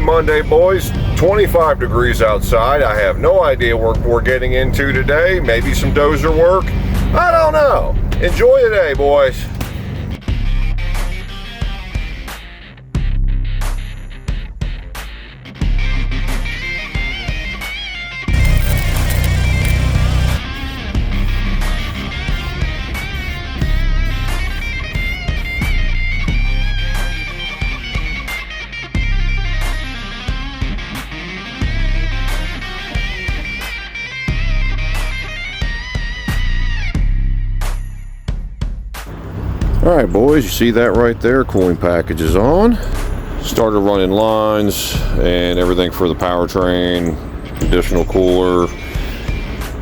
Monday, boys. 25 degrees outside. I have no idea what we're getting into today. Maybe some dozer work. I don't know. Enjoy the day, boys. All right, boys, you see that right there? Cooling package is on. Started running lines and everything for the powertrain, additional cooler.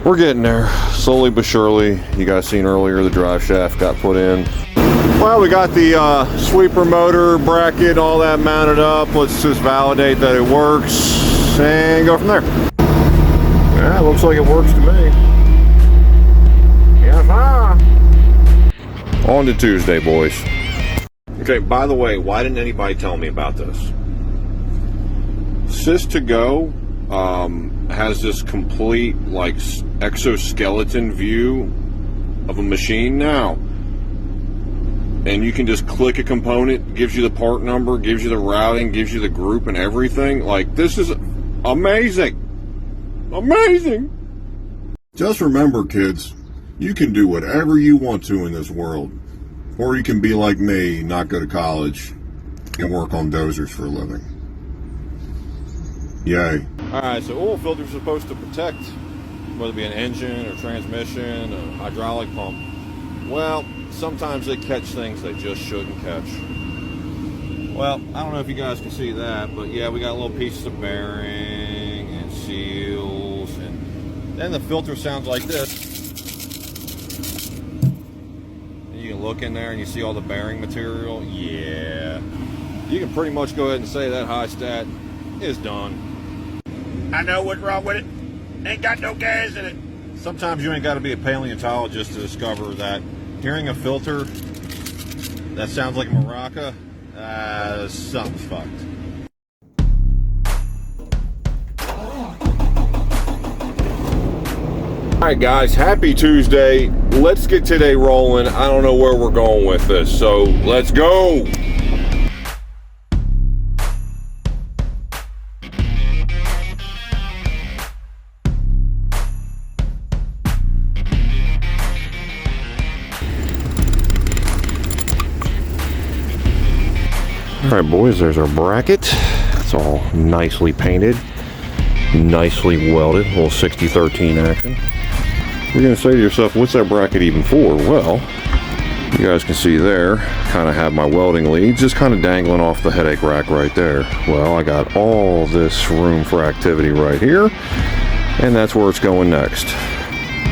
We're getting there, slowly but surely. You guys seen earlier the drive shaft got put in. Well, we got the sweeper motor bracket, all that mounted up. Let's just validate that it works and go from there. Yeah, looks like it works to me. Yes, sir. On to Tuesday, boys. Okay, by the way, why didn't anybody tell me about this? Sys2Go has this complete, like, exoskeleton view of a machine now. And you can just click a component, gives you the part number, gives you the routing, gives you the group and everything. Like, this is amazing. Amazing. Just remember, kids, you can do whatever you want to in this world. Or you can be like me, not go to college, and work on dozers for a living. Yay. Alright, so oil filters are supposed to protect, whether it be an engine or transmission or hydraulic pump. Well, sometimes they catch things they just shouldn't catch. Well, I don't know if you guys can see that, but yeah, we got little pieces of bearing and seals, and then the filter sounds like this. You can look in there and you see all the bearing material. Yeah, you can pretty much go ahead and say that high stat is done. I know what's wrong with it. Ain't got no gas in it. Sometimes you ain't got to be a paleontologist to discover that hearing a filter that sounds like a maraca, something's fucked. Alright guys, happy Tuesday. Let's get today rolling. I don't know where we're going with this, so let's go. Alright boys, there's our bracket. It's all nicely painted, nicely welded, a little 60-13 action. You're going to say to yourself, what's that bracket even for? Well, you guys can see there, kind of have my welding leads just kind of dangling off the headache rack right there. Well, I got all this room for activity right here, and that's where it's going next.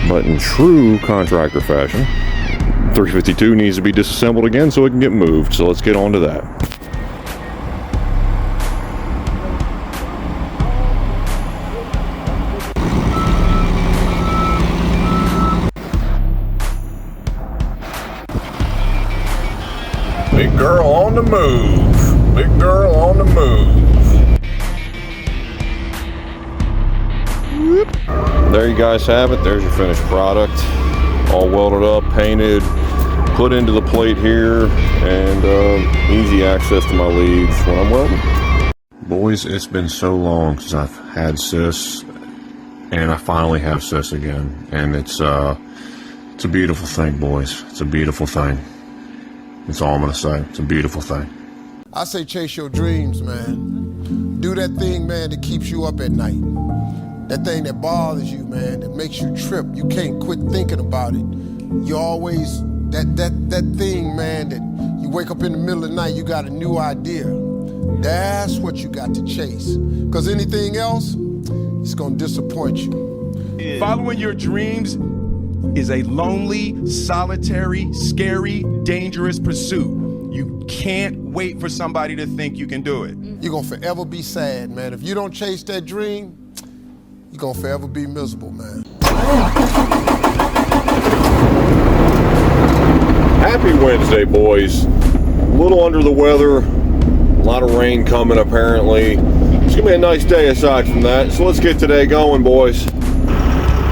But in true contractor fashion, 352 needs to be disassembled again so it can get moved. So let's get on to that. Big girl on the move. Big girl on the move. Whoop. There you guys have it. There's your finished product. All welded up, painted, put into the plate here, and easy access to my leads when I'm welding. Boys, it's been so long since I've had Sys, and I finally have Sys again. And it's a beautiful thing, boys. It's a beautiful thing. That's all I'm gonna say. It's a beautiful thing. I say chase your dreams, man. Do that thing, man, that keeps you up at night. That thing that bothers you, man, that makes you trip. You can't quit thinking about it. You always, that thing, man, that you wake up in the middle of the night, you got a new idea. That's what you got to chase. Because anything else, it's gonna disappoint you. Following your dreams is a lonely, solitary, scary, dangerous pursuit. You can't wait for somebody to think you can do it. You're gonna forever be sad, man. If you don't chase that dream, you're gonna forever be miserable, man. Happy Wednesday, boys. A little under the weather. A lot of rain coming apparently. It's gonna be a nice day aside from that. So let's get today going, boys.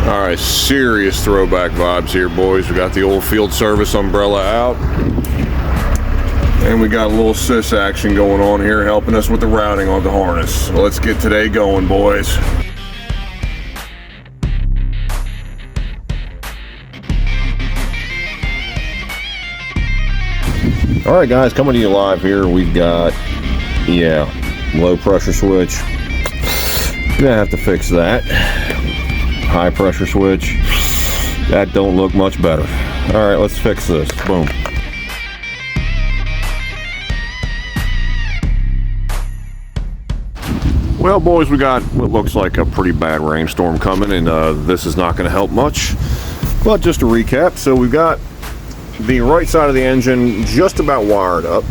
All right, serious throwback vibes here, boys. We got the old field service umbrella out. And we got a little sis action going on here, helping us with the routing on the harness. So let's get today going, boys. All right, guys, coming to you live here. We've got, low pressure switch. Gonna have to fix that. High pressure switch. That don't look much better. All right, let's fix this. Boom. Well, boys, we got what looks like a pretty bad rainstorm coming, and this is not going to help much. But just to recap, so we've got the right side of the engine just about wired up.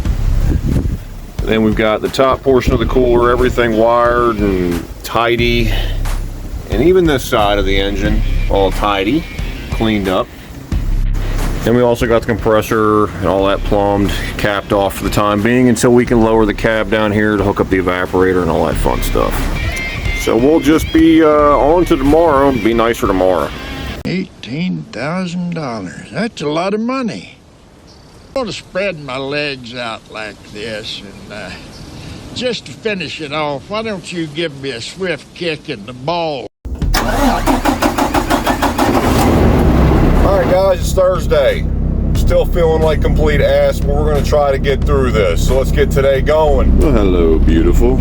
Then we've got the top portion of the cooler, everything wired and tidy. And even this side of the engine, all tidy, cleaned up. And we also got the compressor and all that plumbed, capped off for the time being until we can lower the cab down here to hook up the evaporator and all that fun stuff. So we'll just be on to tomorrow. Be nicer tomorrow. $18,000. That's a lot of money. I want to spread my legs out like this, and just to finish it off, why don't you give me a swift kick in the ball? Alright guys, it's Thursday. Still feeling like complete ass, but we're going to try to get through this. So let's get today going. Well, hello, beautiful.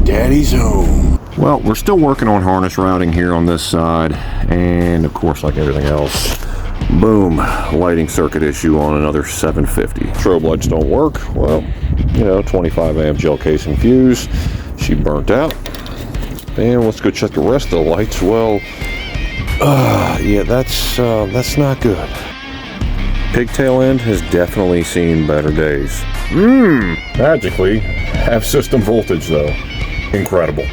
Daddy's home. Well, we're still working on harness routing here on this side. And of course, like everything else, boom, lighting circuit issue on another 750. Strobe lights don't work. Well, 25 amp gel casing fuse. She burnt out. And let's go check the rest of the lights. Well, yeah, that's not good. Pigtail end has definitely seen better days. Magically, have system voltage though. Incredible.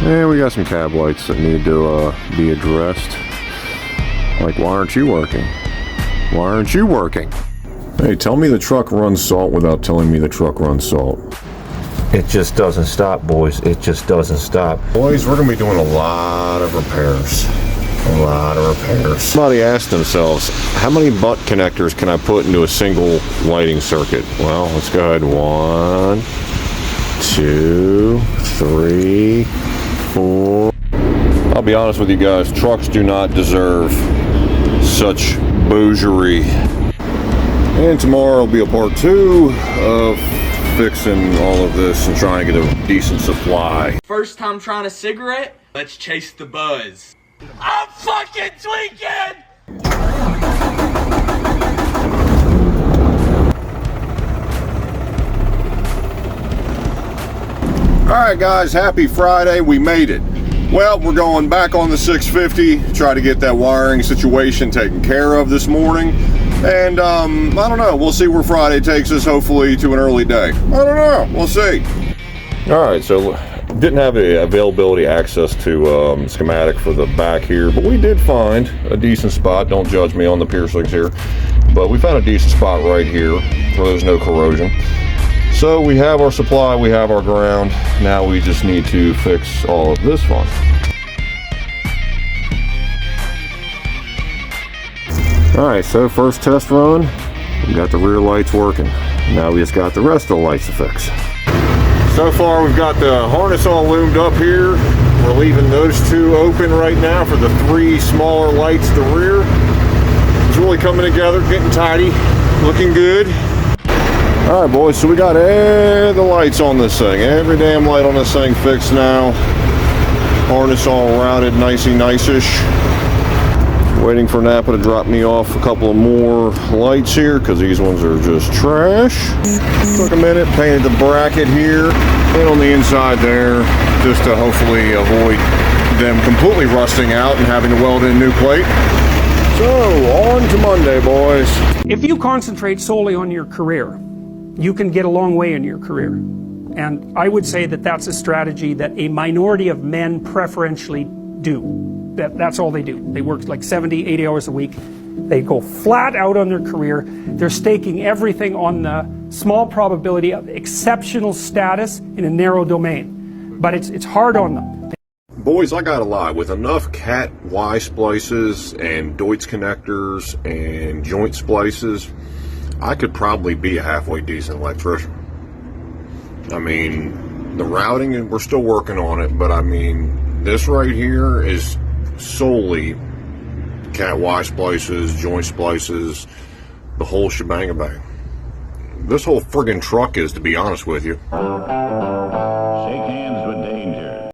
And we got some cab lights that need to be addressed. Like, why aren't you working? Why aren't you working? Hey, tell me the truck runs salt without telling me the truck runs salt. It just doesn't stop, boys. It just doesn't stop. Boys, we're going to be doing a lot of repairs. A lot of repairs. Somebody asked themselves, how many butt connectors can I put into a single lighting circuit? Well, let's go ahead. 1, 2, 3, 4. I'll be honest with you guys, trucks do not deserve such bougerie. And tomorrow will be a part 2 of fixing all of this and trying to get a decent supply. First time trying a cigarette, let's chase the buzz. I'm fucking tweaking! Alright guys, happy Friday, we made it. Well, we're going back on the 650, try to get that wiring situation taken care of this morning. And I don't know, we'll see where Friday takes us, hopefully to an early day. I don't know, we'll see. Alright, so didn't have a availability access to schematic for the back here, but we did find a decent spot. Don't judge me on the piercings here, but we found a decent spot right here where there's no corrosion. So we have our supply, we have our ground. Now we just need to fix all of this fun. Alright, so first test run, we got the rear lights working. Now we just got the rest of the lights to fix. So far we've got the harness all loomed up here. We're leaving those 2 open right now for the 3 smaller lights at the rear. It's really coming together, getting tidy, looking good. Alright boys, so we got the lights on this thing. Every damn light on this thing fixed now. Harness all routed, nicey-nice-ish. Waiting for Napa to drop me off a couple of more lights here because these ones are just trash. Took a minute, painted the bracket here and on the inside there just to hopefully avoid them completely rusting out and having to weld in a new plate. So, on to Monday, boys. If you concentrate solely on your career, you can get a long way in your career. And I would say that that's a strategy that a minority of men preferentially do. That's all they do. They work like 70, 80 hours a week. They go flat out on their career. They're staking everything on the small probability of exceptional status in a narrow domain. But it's hard on them. Boys, I got a lot. With enough cat Y splices and Deutsch connectors and joint splices, I could probably be a halfway decent electrician. I mean, the routing, we're still working on it, but I mean, this right here is solely cat Y splices, joint splices, the whole shebang-a-bang. This whole friggin' truck is, to be honest with you.